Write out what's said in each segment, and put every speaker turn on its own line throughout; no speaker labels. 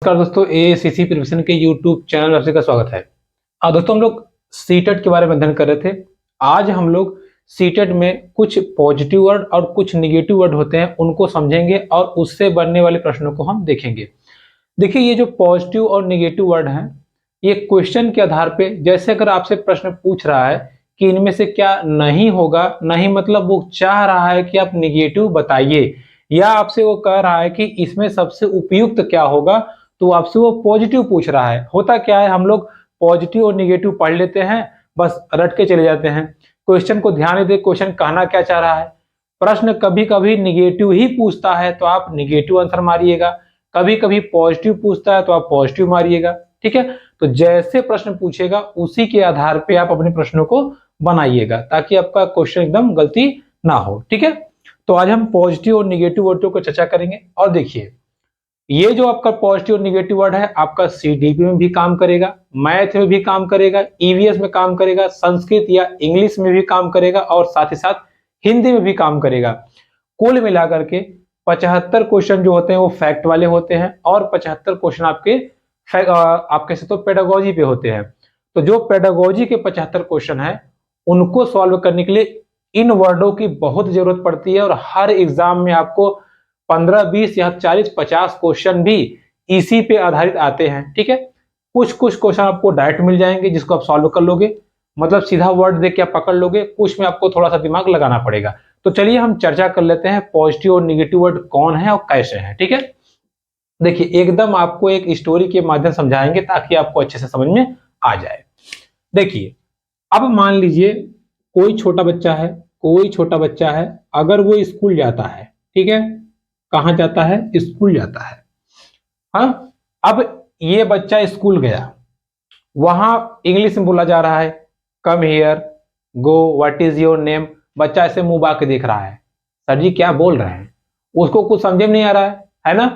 नमस्कार दोस्तों, ACC preparation के यूट्यूब चैनल में आप सभी का स्वागत है। दोस्तों, हम लोग सीटेट के बारे में अध्ययन कर रहे थे। आज हम लोग सीटेट में कुछ पॉजिटिव वर्ड और कुछ निगेटिव वर्ड होते हैं, उनको समझेंगे और उससे बनने वाले प्रश्नों को हम देखेंगे। देखिए, ये जो पॉजिटिव और निगेटिव वर्ड हैं, ये क्वेश्चन के आधार पे, जैसे अगर आपसे प्रश्न पूछ रहा है कि इनमें से क्या नहीं होगा, नहीं मतलब वो चाह रहा है कि आप निगेटिव बताइए, या आपसे वो कह रहा है कि इसमें सबसे उपयुक्त क्या होगा, तो आपसे वो पॉजिटिव पूछ रहा है। होता क्या है, हम लोग पॉजिटिव और निगेटिव पढ़ लेते हैं, बस रट के चले जाते हैं, क्वेश्चन को ध्यान नहीं देते क्वेश्चन कहना क्या चाह रहा है। प्रश्न कभी कभी निगेटिव ही पूछता है तो आप निगेटिव आंसर मारिएगा, कभी कभी पॉजिटिव पूछता है तो आप पॉजिटिव मारिएगा। ठीक है, तो जैसे प्रश्न पूछेगा उसी के आधार पे आप अपने प्रश्नों को बनाइएगा, ताकि आपका क्वेश्चन एकदम गलती ना हो। ठीक है, तो आज हम पॉजिटिव और निगेटिव वर्डों को चर्चा करेंगे। और देखिए, ये जो आपका पॉजिटिव और निगेटिव वर्ड है, आपका सीडीपी में भी काम करेगा, मैथ में भी काम करेगा, ईवीएस में काम करेगा, संस्कृत या इंग्लिश में भी काम करेगा, और साथ ही साथ हिंदी में भी काम करेगा। कुल मिलाकर के 75 क्वेश्चन जो होते हैं वो फैक्ट वाले होते हैं, और 75 क्वेश्चन आपके से तो पेडागोजी पे होते हैं। तो जो पेडागोजी के 75 क्वेश्चन है, उनको सॉल्व करने के लिए इन वर्डों की बहुत जरूरत पड़ती है, और हर एग्जाम में आपको 15, 20 या 40, 50 क्वेश्चन भी इसी पे आधारित आते हैं। ठीक है, कुछ कुछ क्वेश्चन आपको डायरेक्ट मिल जाएंगे जिसको आप सॉल्व कर लोगे, मतलब सीधा वर्ड देख के आप पकड़ लोगे, कुछ में आपको थोड़ा सा दिमाग लगाना पड़ेगा। तो चलिए हम चर्चा कर लेते हैं पॉजिटिव और निगेटिव वर्ड कौन है और कैसे हैं। ठीक है, देखिए, एकदम आपको एक स्टोरी के माध्यम समझाएंगे ताकि आपको अच्छे से समझ में आ जाए। देखिए, अब मान लीजिए कोई छोटा बच्चा है, अगर वो स्कूल जाता है, ठीक है, कहां जाता है, स्कूल जाता है। हाँ, अब ये बच्चा स्कूल गया, वहां इंग्लिश में बोला जा रहा है come here, go, what is your name. बच्चा ऐसे मुंह बा के देख रहा है, सर जी क्या बोल रहे हैं, उसको कुछ समझ में नहीं आ रहा है ना,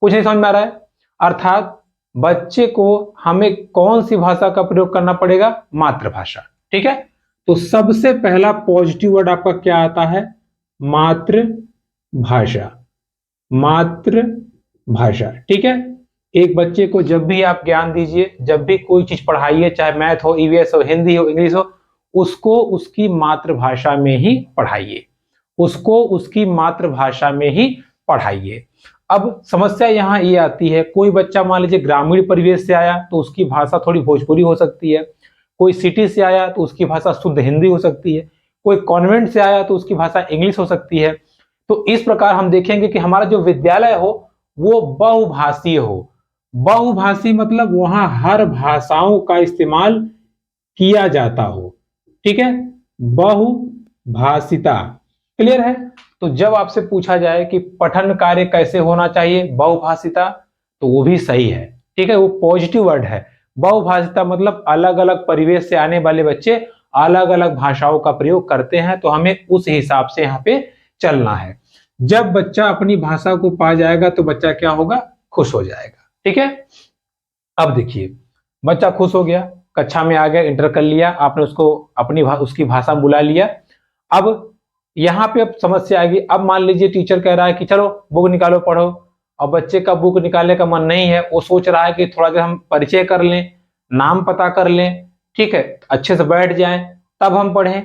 कुछ नहीं समझ में आ रहा है। अर्थात बच्चे को हमें कौन सी भाषा का प्रयोग करना पड़ेगा, मातृभाषा। ठीक है, तो सबसे पहला पॉजिटिव वर्ड आपका क्या आता है, मातृभाषा। मातृभाषा, ठीक है। एक बच्चे को जब भी आप ज्ञान दीजिए, जब भी कोई चीज पढ़ाइए, चाहे मैथ हो, ईवीएस हो, हिंदी हो, इंग्लिश हो, उसको उसकी मातृभाषा में ही पढ़ाइए, उसको उसकी मातृभाषा में ही पढ़ाइए। अब समस्या यहाँ ये आती है, कोई बच्चा मान लीजिए ग्रामीण परिवेश से आया तो उसकी भाषा थोड़ी भोजपुरी हो सकती है, कोई सिटी से आया तो उसकी भाषा शुद्ध हिंदी हो सकती है, कोई कॉन्वेंट से आया तो उसकी भाषा इंग्लिश हो सकती है। तो इस प्रकार हम देखेंगे कि हमारा जो विद्यालय हो वो बहुभाषीय हो। बहुभाषी मतलब वहां हर भाषाओं का इस्तेमाल किया जाता हो। ठीक है, बहुभाषिता, क्लियर है। तो जब आपसे पूछा जाए कि पठन कार्य कैसे होना चाहिए, बहुभाषिता, तो वो भी सही है। ठीक है, वो पॉजिटिव वर्ड है। बहुभाषिता मतलब अलग अलग परिवेश से आने वाले बच्चे अलग अलग भाषाओं का प्रयोग करते हैं, तो हमें उस हिसाब से यहाँ पे चलना है। जब बच्चा अपनी भाषा को पा जाएगा तो बच्चा क्या होगा, खुश हो जाएगा। ठीक है, अब देखिए, बच्चा खुश हो गया, कक्षा में आ गया, इंटर कर लिया, आपने उसको उसकी भाषा बुला लिया। अब यहाँ पे अब समस्या आएगी। अब मान लीजिए टीचर कह रहा है कि चलो बुक निकालो पढ़ो, और बच्चे का बुक निकालने का मन नहीं है, वो सोच रहा है कि थोड़ा देर हम परिचय कर लें, नाम पता कर लें, ठीक है, अच्छे से बैठ जाएं, तब हम पढ़ें।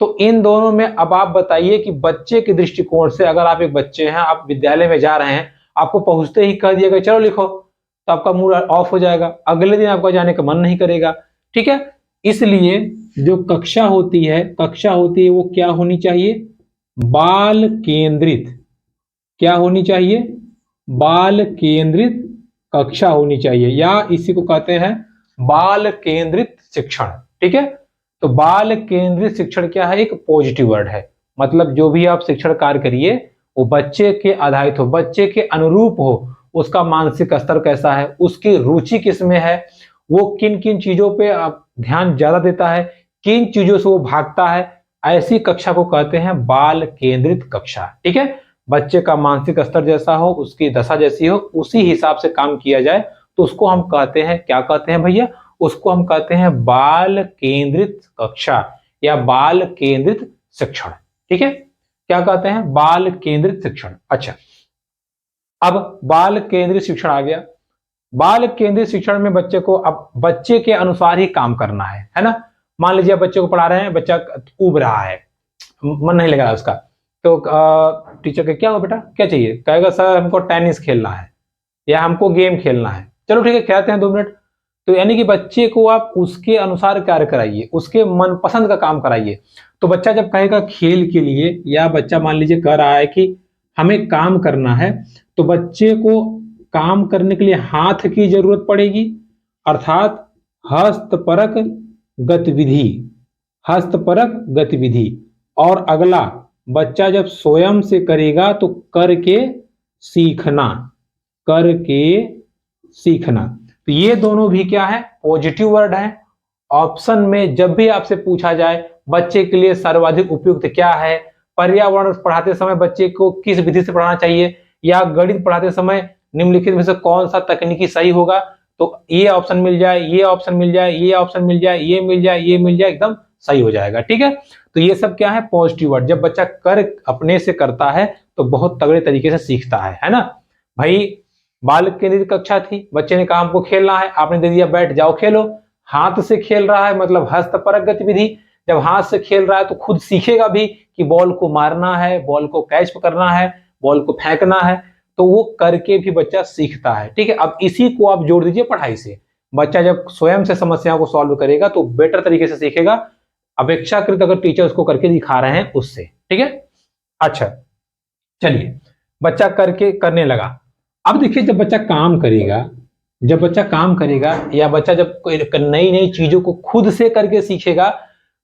तो इन दोनों में अब आप बताइए कि बच्चे के दृष्टिकोण से, अगर आप एक बच्चे हैं, आप विद्यालय में जा रहे हैं, आपको पहुंचते ही कह दिया गया चलो लिखो, तो आपका मूड ऑफ हो जाएगा, अगले दिन आपका जाने का मन नहीं करेगा। ठीक है, इसलिए जो कक्षा होती है वो क्या होनी चाहिए, बाल केंद्रित। क्या होनी चाहिए, बाल केंद्रित कक्षा होनी चाहिए, या इसी को कहते हैं बाल केंद्रित शिक्षण। ठीक है, तो बाल केंद्रित शिक्षण क्या है, एक पॉजिटिव वर्ड है। मतलब जो भी आप शिक्षण कार्य करिए वो बच्चे के आधारित हो, बच्चे के अनुरूप हो, उसका मानसिक स्तर कैसा है, उसकी रुचि किस में है, वो किन किन चीजों पे आप ध्यान ज्यादा देता है, किन चीजों से वो भागता है, ऐसी कक्षा को कहते हैं बाल केंद्रित कक्षा। ठीक है, बच्चे का मानसिक स्तर जैसा हो, उसकी दशा जैसी हो, उसी हिसाब से काम किया जाए, तो उसको हम कहते हैं, क्या कहते हैं भैया, उसको हम कहते हैं बाल केंद्रित कक्षा या बाल केंद्रित शिक्षण। ठीक है, क्या कहते हैं, बाल केंद्रित शिक्षण। अच्छा, अब बाल केंद्रित शिक्षण आ गया, बाल केंद्रित शिक्षण में बच्चे को अब बच्चे के अनुसार ही काम करना है ना। मान लीजिए बच्चे को पढ़ा रहे हैं, बच्चा ऊब रहा है, मन नहीं लग रहा उसका, तो टीचर के क्या हो बेटा, क्या चाहिए, कहेगा सर हमको टेनिस खेलना है या हमको गेम खेलना है। चलो ठीक है, खेलते हैं 2 मिनट। तो यानी कि बच्चे को आप उसके अनुसार कार्य कराइए, उसके मनपसंद का काम कराइए। तो बच्चा जब कहेगा खेल के लिए, या बच्चा मान लीजिए कह रहा है कि हमें काम करना है, तो बच्चे को काम करने के लिए हाथ की जरूरत पड़ेगी, अर्थात हस्तपरक गतिविधि, हस्तपरक गतिविधि। और अगला, बच्चा जब स्वयं से करेगा तो करके सीखना, करके सीखना। तो ये दोनों भी क्या है, पॉजिटिव वर्ड है। ऑप्शन में जब भी आपसे पूछा जाए बच्चे के लिए सर्वाधिक उपयुक्त क्या है, पर्यावरण पढ़ाते समय बच्चे को किस विधि से पढ़ाना चाहिए, या गणित पढ़ाते समय निम्नलिखित में से कौन सा तकनीकी सही होगा, तो ये ऑप्शन मिल जाए, ये ऑप्शन मिल जाए, ये ऑप्शन मिल जाए, ये मिल जाए, ये मिल जाए, एकदम सही हो जाएगा। ठीक है, तो ये सब क्या है, पॉजिटिव वर्ड। जब बच्चा कर अपने से करता है तो बहुत तगड़े तरीके से सीखता है ना। भाई बाल केंद्रित कक्षा थी, बच्चे ने कहा हमको खेलना है, आपने दे दिया बैठ जाओ खेलो। हाथ से खेल रहा है मतलब हस्तपरक गतिविधि। जब हाथ से खेल रहा है तो खुद सीखेगा भी कि बॉल को मारना है, बॉल को कैच करना है, बॉल को फेंकना है, तो वो करके भी बच्चा सीखता है। ठीक है, अब इसी को आप जोड़ दीजिए पढ़ाई से। बच्चा जब स्वयं से समस्याओं को सॉल्व करेगा तो बेटर तरीके से सीखेगा, अपेक्षाकृत अगर टीचर उसको करके दिखा रहे हैं उससे। ठीक है, अच्छा चलिए, बच्चा करके करने लगा। अब देखिए जब बच्चा काम करेगा, जब बच्चा काम करेगा या बच्चा जब नई नई चीजों को खुद से करके सीखेगा,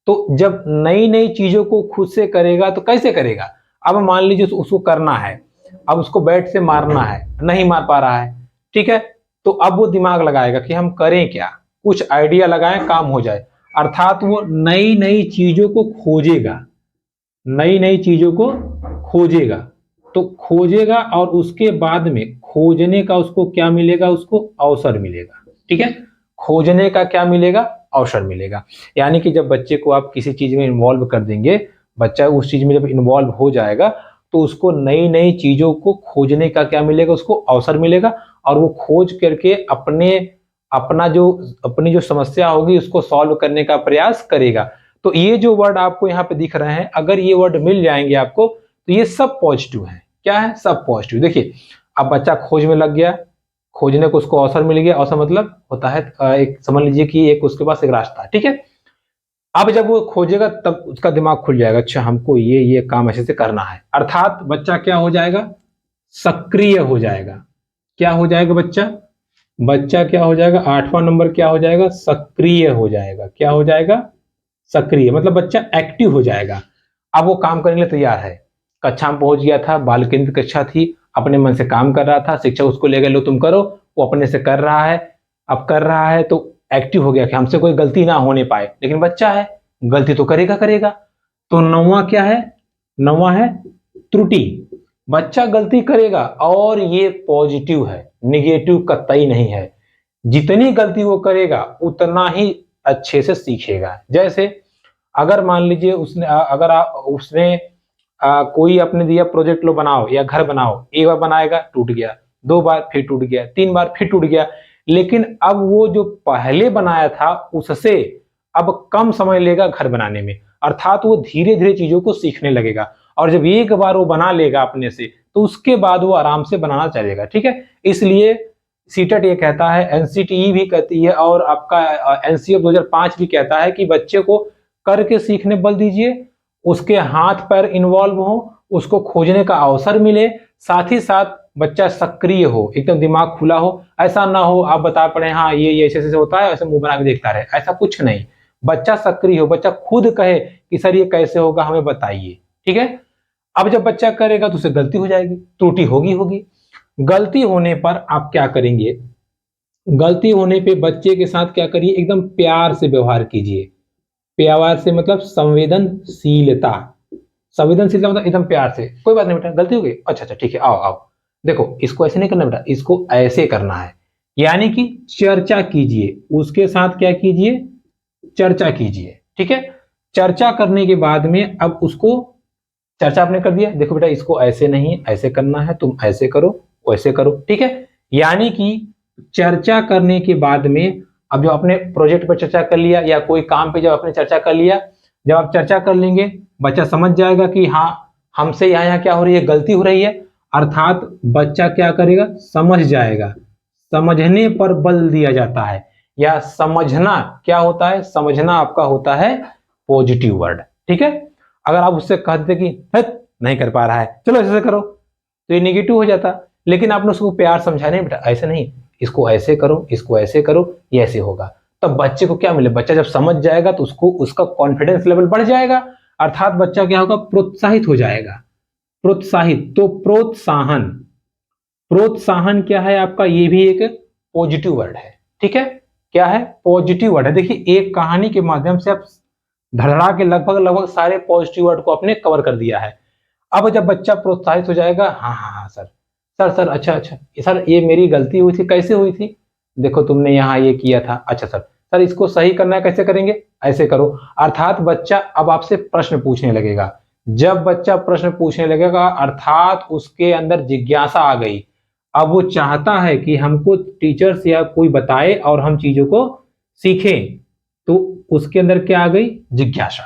तो जब नई नई चीजों को खुद से करेगा तो कैसे करेगा। अब मान लीजिए उसको करना है, अब उसको बैट से मारना है, नहीं मार पा रहा है, ठीक है, तो अब वो दिमाग लगाएगा कि हम करें क्या, कुछ आइडिया लगाएं काम हो जाए। अर्थात वो नई नई चीजों को खोजेगा, नई नई चीजों को खोजेगा। तो खोजेगा और उसके बाद में खोजने का उसको क्या मिलेगा, उसको अवसर मिलेगा। ठीक है, खोजने का क्या मिलेगा, अवसर मिलेगा। यानी कि जब बच्चे को आप किसी चीज में इन्वॉल्व कर देंगे, बच्चा उस चीज में जब इन्वॉल्व हो जाएगा तो उसको नई नई चीजों को खोजने का क्या मिलेगा, उसको अवसर मिलेगा। और वो खोज करके अपनी जो समस्या होगी उसको सॉल्व करने का प्रयास करेगा। तो ये जो वर्ड आपको यहाँ पे दिख रहे हैं, अगर ये वर्ड मिल जाएंगे आपको तो ये सब पॉजिटिव है। क्या है, सब पॉजिटिव। देखिए अब बच्चा खोज में लग गया, खोजने को उसको अवसर मिल गया। अवसर मतलब होता है एक, समझ लीजिए कि एक उसके पास एक रास्ता है। ठीक है, अब जब वो खोजेगा तब उसका दिमाग खुल जाएगा, अच्छा हमको ये काम ऐसे से करना है। अर्थात बच्चा क्या हो जाएगा, सक्रिय हो जाएगा। क्या हो जाएगा बच्चा, बच्चा क्या हो जाएगा, 8वां नंबर क्या हो जाएगा, सक्रिय हो जाएगा। क्या हो जाएगा, सक्रिय, मतलब बच्चा एक्टिव हो जाएगा। अब वो काम करने के लिए तैयार है। कक्षा में पहुंच गया था, बाल केंद्रित कक्षा थी, अपने मन से काम कर रहा था, शिक्षक उसको ले गए, लो तुम करो, वो अपने से कर रहा है। अब कर रहा है तो एक्टिव हो गया कि हमसे कोई गलती ना होने पाए, लेकिन बच्चा है गलती तो करेगा करेगा। तो 9वां क्या है, 9वां है त्रुटि। बच्चा गलती करेगा और ये पॉजिटिव है, निगेटिव कतई नहीं है। जितनी गलती वो करेगा उतना ही अच्छे से सीखेगा। जैसे अगर मान लीजिए उसने कोई अपने दिया प्रोजेक्ट लो बनाओ या घर बनाओ, एक बार बनाएगा टूट गया, 2 बार फिर टूट गया, 3 बार फिर टूट गया, लेकिन अब वो जो पहले बनाया था उससे अब कम समय लेगा घर बनाने में। अर्थात वो धीरे धीरे चीजों को सीखने लगेगा, और जब एक बार वो बना लेगा अपने से तो उसके बाद वो आराम से बनाना चलेगा। ठीक है, इसलिए सीटेट ये कहता है, एनसीटीई भी कहती है, और आपका एनसीएफ 2005 भी कहता है कि बच्चे को करके सीखने बल दीजिए, उसके हाथ पैर इन्वॉल्व हो, उसको खोजने का अवसर मिले, साथ ही साथ बच्चा सक्रिय हो, एकदम दिमाग खुला हो। ऐसा ना हो आप बता पड़े हाँ ये ऐसे ऐसे होता है, ऐसे मुंह बना के देखता रहे, ऐसा कुछ नहीं। बच्चा सक्रिय हो, बच्चा खुद कहे कि सर ये कैसे होगा हमें बताइए। ठीक है, अब जब बच्चा करेगा तो उसे गलती हो जाएगी, त्रुटि होगी होगी। गलती होने पर आप क्या करेंगे, गलती होने पे बच्चे के साथ क्या करिए, एकदम प्यार से व्यवहार कीजिए। प्यार से मतलब संवेदनशीलता, संवेदनशीलता मतलब एकदम प्यार से, कोई बात नहीं बेटा गलती हो गई, अच्छा अच्छा ठीक है आओ आओ, देखो इसको ऐसे नहीं करना बेटा, इसको ऐसे करना है। यानी कि चर्चा कीजिए उसके साथ, क्या कीजिए, चर्चा कीजिए। ठीक है, चर्चा करने के बाद में अब उसको, चर्चा आपने कर दिया, देखो बेटा इसको ऐसे नहीं ऐसे करना है, तुम ऐसे करो वैसे करो। ठीक है, यानी कि चर्चा करने के बाद में, अब जो आपने प्रोजेक्ट पर चर्चा कर लिया या कोई काम पे जब आपने चर्चा कर लिया, जब आप चर्चा कर लेंगे बच्चा समझ जाएगा कि हाँ हमसे यहाँ यहाँ क्या हो रही है, गलती हो रही है, अर्थात बच्चा क्या करेगा, समझ जाएगा। समझने पर बल दिया जाता है, या समझना क्या होता है, समझना आपका होता है पॉजिटिव वर्ड। ठीक है, अगर आप उससे कह देते कि नहीं कर पा रहा है, चलो ऐसे करो, तो ये निगेटिव हो जाता। लेकिन आपने उसको प्यार समझा, नहीं बेटा ऐसे नहीं, इसको ऐसे करो, इसको ऐसे करो, ये ऐसे होगा। तब बच्चे को क्या मिले, बच्चा जब समझ जाएगा तो उसको उसका कॉन्फिडेंस लेवल बढ़ जाएगा, अर्थात बच्चा क्या होगा, प्रोत्साहित हो जाएगा। प्रोत्साहित, तो प्रोत्साहन, प्रोत्साहन क्या है आपका, ये भी एक पॉजिटिव वर्ड है। ठीक है, क्या है, पॉजिटिव वर्ड है। देखिए एक कहानी के माध्यम से आप धड़धड़ा के लगभग लगभग सारे पॉजिटिव वर्ड को आपने कवर कर दिया है। अब जब बच्चा प्रोत्साहित हो जाएगा, हाँ हाँ हाँ सर, सर सर अच्छा अच्छा सर, ये मेरी गलती हुई थी, कैसे हुई थी, देखो तुमने यहाँ ये किया था, अच्छा सर, सर इसको सही करना है, कैसे करेंगे, ऐसे करो। अर्थात बच्चा अब आपसे प्रश्न पूछने लगेगा। जब बच्चा प्रश्न पूछने लगेगा अर्थात उसके अंदर जिज्ञासा आ गई। अब वो चाहता है कि हमको टीचर्स या कोई बताए और हम चीजों को सीखें, तो उसके अंदर क्या आ गई, जिज्ञासा।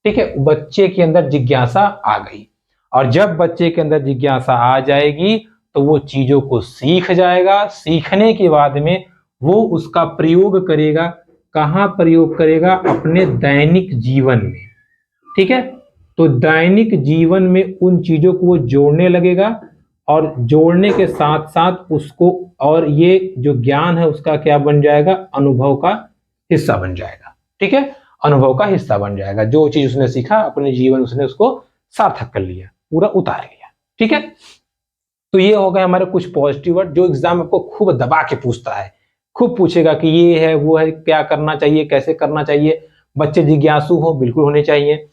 ठीक है, बच्चे के अंदर जिज्ञासा आ गई, और जब बच्चे के अंदर जिज्ञासा आ जाएगी तो वो चीजों को सीख जाएगा। सीखने के बाद में वो उसका प्रयोग करेगा, कहाँ प्रयोग करेगा, अपने दैनिक जीवन में। ठीक है, तो दैनिक जीवन में उन चीजों को वो जोड़ने लगेगा, और जोड़ने के साथ साथ उसको, और ये जो ज्ञान है उसका क्या बन जाएगा, अनुभव का हिस्सा बन जाएगा। ठीक है, अनुभव का हिस्सा बन जाएगा। जो चीज उसने सीखा अपने जीवन उसने उसको सार्थक कर लिया, पूरा उतार लिया। ठीक है, तो ये हो गए हमारे कुछ पॉजिटिव वर्ड जो एग्जाम आपको खूब दबा के पूछता है, खूब पूछेगा कि ये है वो है, क्या करना चाहिए, कैसे करना चाहिए। बच्चे जिज्ञासु हो, बिल्कुल होने चाहिए।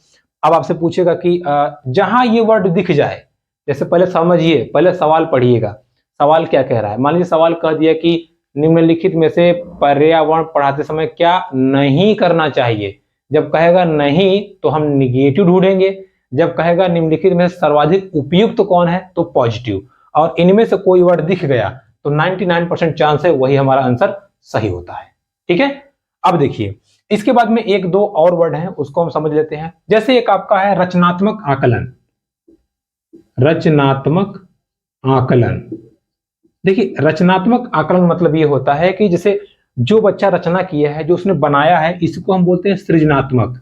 अब आपसे पूछेगा कि जहां ये वर्ड दिख जाए, जैसे पहले समझिए, पहले सवाल पढ़िएगा, सवाल क्या कह रहा है। मान लीजिए सवाल कह दिया कि निम्नलिखित में से पर्यावरण पढ़ाते समय क्या नहीं करना चाहिए। जब कहेगा नहीं तो हम निगेटिव ढूंढेंगे, जब कहेगा निम्नलिखित में सर्वाधिक उपयुक्त कौन है तो पॉजिटिव, और इनमें से कोई वर्ड दिख गया तो 99% चांस है वही हमारा आंसर सही होता है। ठीक है, अब देखिए इसके बाद में एक दो और वर्ड हैं उसको हम समझ लेते हैं। जैसे एक आपका है रचनात्मक आकलन। रचनात्मक आकलन, देखिए रचनात्मक आकलन मतलब ये होता है कि जैसे जो बच्चा रचना किया है, जो उसने बनाया है, इसको हम बोलते हैं सृजनात्मक।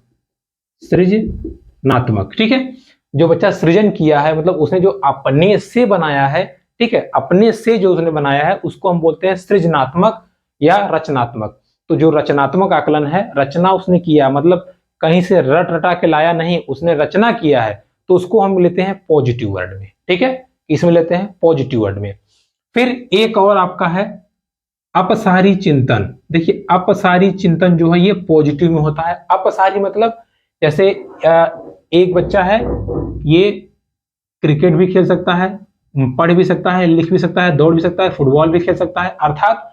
सृजनात्मक, ठीक है, जो बच्चा सृजन किया है मतलब उसने जो अपने से बनाया है, ठीक है, अपने से जो उसने बनाया है उसको हम बोलते हैं सृजनात्मक या रचनात्मक। तो जो रचनात्मक आकलन है, रचना उसने किया मतलब कहीं से रट रटा के लाया नहीं, उसने रचना किया है, तो उसको हम लेते हैं पॉजिटिव वर्ड में। ठीक है, इसमें लेते हैं पॉजिटिव वर्ड में। फिर एक और आपका है अपसारी चिंतन। देखिए अपसारी चिंतन जो है ये पॉजिटिव में होता है। अपसारी मतलब जैसे एक बच्चा है, ये क्रिकेट भी खेल सकता है, पढ़ भी सकता है, लिख भी सकता है, दौड़ भी सकता है, फुटबॉल भी खेल सकता है। अर्थात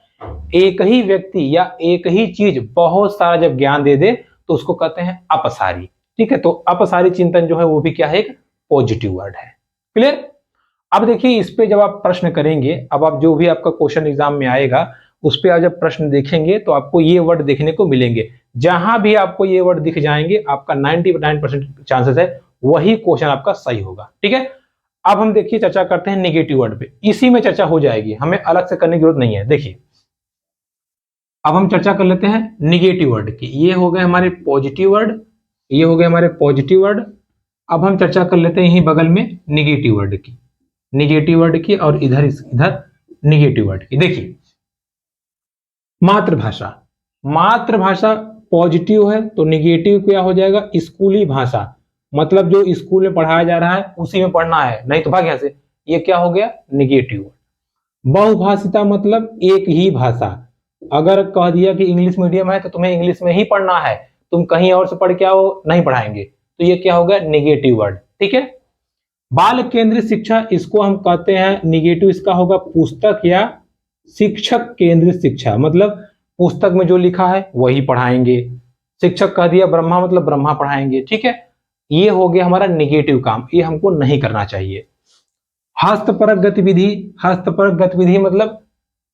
एक ही व्यक्ति या एक ही चीज बहुत सारा जब ज्ञान दे दे तो उसको कहते हैं अपसारी। ठीक है, तो अपसारी चिंतन जो है वो भी क्या है, एक पॉजिटिव वर्ड है। क्लियर। अब देखिए इस पे जब आप प्रश्न करेंगे, अब आप जो भी आपका क्वेश्चन एग्जाम में आएगा उस पे आप जब प्रश्न देखेंगे तो आपको ये वर्ड देखने को मिलेंगे। जहां भी आपको ये वर्ड दिख जाएंगे आपका 99% चांसेस है वही क्वेश्चन आपका सही होगा। ठीक है, अब हम देखिए चर्चा करते हैं नेगेटिव वर्ड पे, इसी में चर्चा हो जाएगी, हमें अलग से करने की जरूरत नहीं है। देखिए अब हम चर्चा कर लेते हैं निगेटिव वर्ड की। ये हो गए हमारे पॉजिटिव वर्ड, ये हो गए हमारे पॉजिटिव वर्ड। अब हम चर्चा कर लेते हैं यहीं बगल में निगेटिव वर्ड की, निगेटिव वर्ड की, और इधर इधर निगेटिव वर्ड की। देखिए मातृभाषा, मातृभाषा पॉजिटिव है तो निगेटिव क्या हो जाएगा, स्कूली भाषा, मतलब जो स्कूल में पढ़ाया जा रहा है उसी में पढ़ना है, नहीं तो भाग यहां से, ये क्या हो गया निगेटिव। बहुभाषिता मतलब एक ही भाषा, अगर कह दिया कि इंग्लिश मीडियम है तो तुम्हें इंग्लिश में ही पढ़ना है, तुम कहीं और से पढ़ के आओ नहीं पढ़ाएंगे, तो ये क्या होगा नेगेटिव वर्ड। ठीक है, बाल केंद्रित शिक्षा, इसको हम कहते हैं निगेटिव, इसका होगा पुस्तक या शिक्षक केंद्रित शिक्षा, मतलब पुस्तक में जो लिखा है वही पढ़ाएंगे। शिक्षक कह दिया ब्रह्मा मतलब ब्रह्मा पढ़ाएंगे। ठीक है, ये हो गया हमारा निगेटिव काम, ये हमको नहीं करना चाहिए। हस्तपरक गतिविधि, हस्तपरक गतिविधि मतलब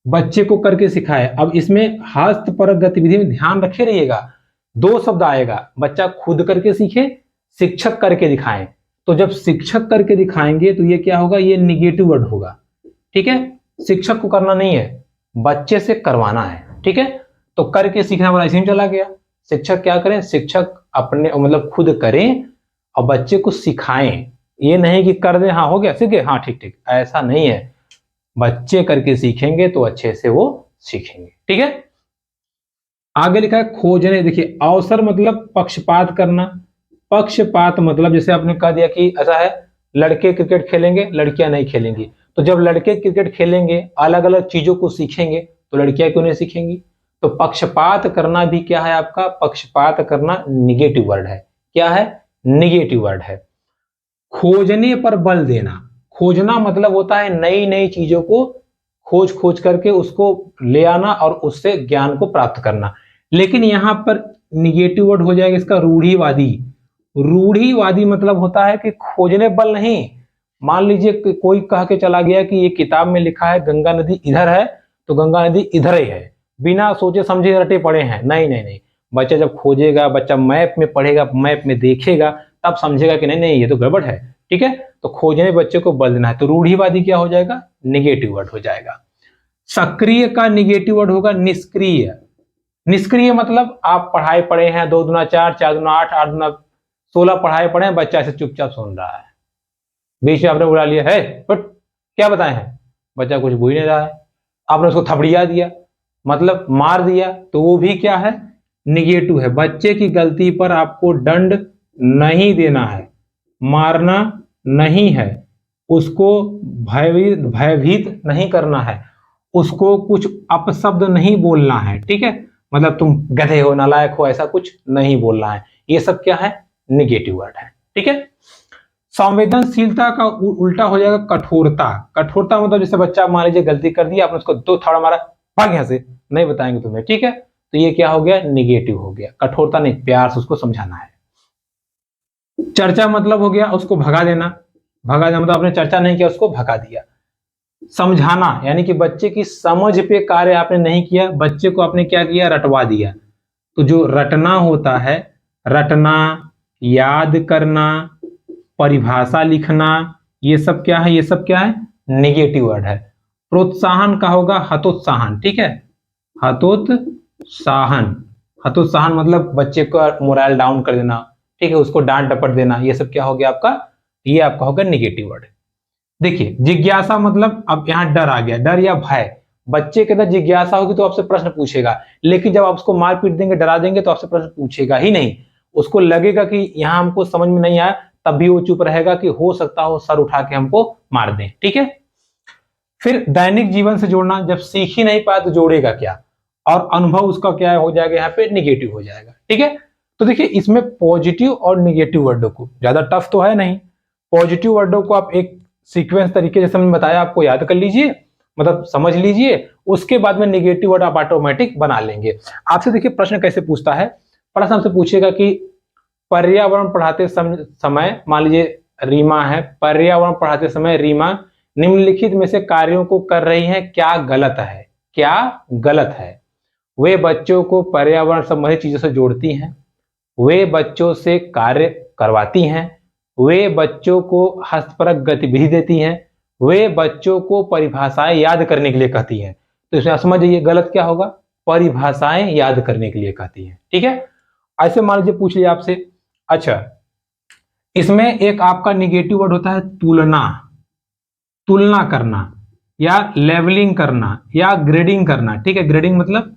बच्चे को करके सिखाए। अब इसमें हस्तपरक गतिविधि में ध्यान रखे रहिएगा, दो शब्द आएगा, बच्चा खुद करके सीखे, शिक्षक करके दिखाएं। तो जब शिक्षक करके दिखाएंगे तो ये क्या होगा, ये निगेटिव वर्ड होगा। ठीक है, शिक्षक को करना नहीं है, बच्चे से करवाना है। ठीक है, तो करके सीखना वाला इसी में चला गया। शिक्षक क्या करें, शिक्षक अपने मतलब खुद करें और बच्चे को सिखाएं। ये नहीं कि कर दे, हाँ हो गया सीख गए, हाँ ठीक ठीक, ऐसा नहीं है। बच्चे करके सीखेंगे तो अच्छे से वो सीखेंगे। ठीक है, आगे लिखा है खोजने। देखिए अवसर मतलब पक्षपात करना। पक्षपात मतलब जैसे आपने कह दिया कि ऐसा है, लड़के क्रिकेट खेलेंगे, लड़कियां नहीं खेलेंगी। तो जब लड़के क्रिकेट खेलेंगे, अलग अलग चीजों को सीखेंगे, तो लड़कियां क्यों नहीं सीखेंगी। तो पक्षपात करना भी क्या है आपका, पक्षपात करना निगेटिव वर्ड है। क्या है, निगेटिव वर्ड है। खोजने पर बल देना। खोजना मतलब होता है नई नई चीजों को खोज खोज करके उसको ले आना और उससे ज्ञान को प्राप्त करना। लेकिन यहां पर निगेटिव वर्ड हो जाएगा इसका रूढ़िवादी। रूढ़िवादी मतलब होता है कि खोजने बल नहीं। मान लीजिए कि कोई कह के चला गया कि ये किताब में लिखा है गंगा नदी इधर है, तो गंगा नदी इधर ही है, बिना सोचे समझे रटे पड़े हैं। नहीं नहीं नहीं, बच्चा जब खोजेगा, बच्चा मैप में पढ़ेगा, मैप में देखेगा, तब समझेगा कि नहीं नहीं ये तो गड़बड़ है। ठीक है, तो खोजने बच्चे को बल देना है। तो रूढ़िवादी क्या हो जाएगा, निगेटिव वर्ड हो जाएगा। सक्रिय का निगेटिव वर्ड होगा निष्क्रिय। निष्क्रिय मतलब आप पढ़ाई पढ़े हैं, 2 दूना 4, 4 दूना 8, 8 दूना 16 पढ़ाई पढ़े हैं, बच्चा ऐसे चुपचाप सुन रहा है। बीच में आपने बुला लिया है, बट क्या बताए हैं, बच्चा कुछ बोल नहीं रहा है। आपने उसको थपड़िया दिया, मतलब मार दिया, तो वो भी क्या है, निगेटिव है। बच्चे की गलती पर आपको दंड नहीं देना है, मारना नहीं है, उसको भयभीत नहीं करना है, उसको कुछ अपशब्द नहीं बोलना है। ठीक है, मतलब तुम गधे हो, नालायक हो, ऐसा कुछ नहीं बोलना है। ये सब क्या है, निगेटिव वर्ड है। ठीक है, संवेदनशीलता का उल्टा हो जाएगा कठोरता। कठोरता मतलब जैसे बच्चा मान लीजिए गलती कर दिया, आपने उसको 2 थप्पड़ मारा, भाग यहां से, नहीं बताएंगे तुम्हें। ठीक है, तो ये क्या हो गया, निगेटिव हो गया। कठोरता नहीं, प्यार से उसको समझाना है। चर्चा मतलब हो गया उसको भगा देना। भगा देना मतलब आपने चर्चा नहीं किया, उसको भगा दिया। समझाना यानी कि बच्चे की समझ पे कार्य आपने नहीं किया, बच्चे को आपने क्या किया, रटवा दिया। तो जो रटना होता है, रटना, याद करना, परिभाषा लिखना, ये सब क्या है, ये सब क्या है, निगेटिव वर्ड है। प्रोत्साहन का होगा हतोत्साहन। ठीक है, हतोत्साहन। हतोत्साहन मतलब बच्चे का मोरल डाउन कर देना। ठीक है, उसको डांट डपट देना, ये सब क्या हो गया आपका, ये आपका होगा निगेटिव वर्ड। देखिए जिज्ञासा मतलब अब यहां डर आ गया, डर या भय। बच्चे के अंदर जिज्ञासा होगी तो आपसे प्रश्न पूछेगा, लेकिन जब आप उसको मार पीट देंगे, डरा देंगे, तो आपसे प्रश्न पूछेगा ही नहीं। उसको लगेगा कि यहां हमको समझ में नहीं आया, तब भी वो चुप रहेगा कि हो सकता हो सर उठा के हमको मार दें। ठीक है, फिर दैनिक जीवन से जोड़ना, जब सीख ही नहीं पाया तो जोड़ेगा क्या, और अनुभव उसका क्या हो जाएगा, यहाँ पे निगेटिव हो जाएगा। ठीक है, तो देखिए इसमें पॉजिटिव और निगेटिव वर्डों को, ज्यादा टफ तो है नहीं, पॉजिटिव वर्डों को आप एक सीक्वेंस तरीके जैसे मैंने बताया आपको याद कर लीजिए, मतलब समझ लीजिए, उसके बाद में निगेटिव वर्ड आप ऑटोमेटिक बना लेंगे। आपसे देखिए प्रश्न कैसे पूछता है, प्रश्न हमसे पूछेगा कि पर्यावरण पढ़ाते समय, मान लीजिए रीमा है, पर्यावरण पढ़ाते समय रीमा निम्नलिखित में से कार्यों को कर रही है, क्या गलत है, क्या गलत है। वे बच्चों को पर्यावरण संबंधी चीजों से जोड़ती हैं, वे बच्चों से कार्य करवाती हैं, वे बच्चों को हस्तपरक गतिविधि देती हैं, वे बच्चों को परिभाषाएं याद करने के लिए कहती हैं। तो इसमें समझ जाइए गलत क्या होगा, परिभाषाएं याद करने के लिए कहती हैं। ठीक है, ऐसे मान लीजिए पूछ लिया आपसे, अच्छा इसमें एक आपका निगेटिव वर्ड होता है तुलना। तुलना करना या लेवलिंग करना या ग्रेडिंग करना। ठीक है, ग्रेडिंग मतलब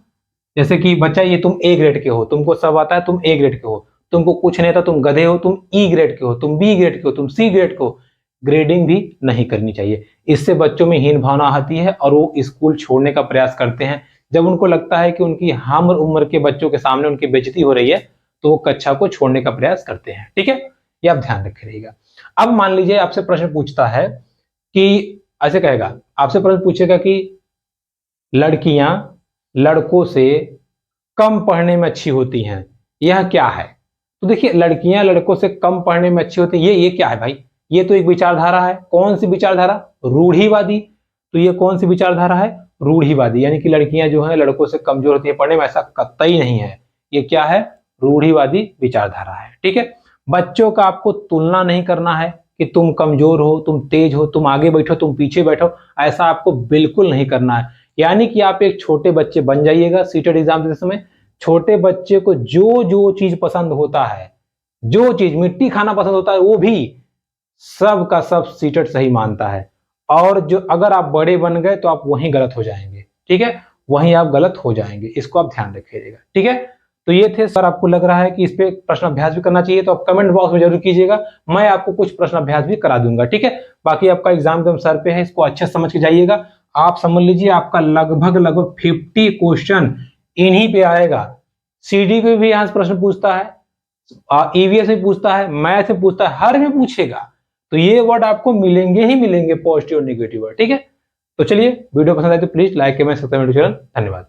जैसे कि बच्चा ये तुम ए ग्रेड के हो, तुमको सब आता है, तुम ए ग्रेड के हो, तुमको कुछ नहीं आता, तुम गधे हो, तुम ई ग्रेड के हो, तुम बी ग्रेड के हो, तुम सी ग्रेड के हो। ग्रेडिंग भी नहीं करनी चाहिए, इससे बच्चों में हीन भावना आती है और वो स्कूल छोड़ने का प्रयास करते हैं। जब उनको लगता है कि उनकी हम उम्र के बच्चों के सामने उनकी बेइज्जती हो रही है, तो वो कक्षा को छोड़ने का प्रयास करते हैं। ठीक है, ये आप ध्यान रखिएगा। अब मान लीजिए आपसे प्रश्न पूछता है कि ऐसे कहेगा, आपसे प्रश्न पूछेगा कि लड़कियां लड़कों से कम पढ़ने में अच्छी होती हैं, यह क्या है। तो देखिए लड़कियां लड़कों से कम पढ़ने में अच्छी होती है, ये क्या है भाई, ये तो एक विचारधारा है। कौन सी विचारधारा, रूढ़िवादी। तो ये कौन सी विचारधारा है, रूढ़िवादी, यानी कि लड़कियां जो हैं लड़कों से कमजोर होती है पढ़ने में, ऐसा कतई नहीं है। ये क्या है? रूढ़िवादी विचारधारा है। ठीक है, बच्चों का आपको तुलना नहीं करना है कि तुम कमजोर हो, तुम तेज हो, तुम आगे बैठो, तुम पीछे बैठो, ऐसा आपको बिल्कुल नहीं करना है। यानी कि आप एक छोटे बच्चे बन जाइएगा सीटेट एग्जाम देते समय। छोटे बच्चे को जो जो चीज पसंद होता है, जो चीज मिट्टी खाना पसंद होता है, वो भी सब का सब सीटेट सही मानता है। और जो अगर आप बड़े बन गए तो आप वहीं गलत हो जाएंगे। ठीक है, वहीं आप गलत हो जाएंगे, इसको आप ध्यान रखिएगा। ठीक है, तो ये थे सर। आपको लग रहा है कि इस पे प्रश्न अभ्यास भी करना चाहिए तो आप कमेंट बॉक्स में जरूर कीजिएगा, मैं आपको कुछ प्रश्न अभ्यास भी करा दूंगा। ठीक है, बाकी आपका एग्जाम एकदम सर पे है, इसको अच्छे समझ के जाइएगा। आप समझ लीजिए आपका लगभग लगभग 50 क्वेश्चन इन्हीं पे आएगा। सीडी पे भी यहाँ से प्रश्न पूछता है, ईवीएस से पूछता है, मैथ से पूछता है, हर में पूछेगा। तो ये वर्ड आपको मिलेंगे ही मिलेंगे, पॉजिटिव और नेगेटिव वर्ड। ठीक है, तो चलिए, वीडियो पसंद आए तो प्लीज लाइक कमेंट सब्सक्राइब। धन्यवाद।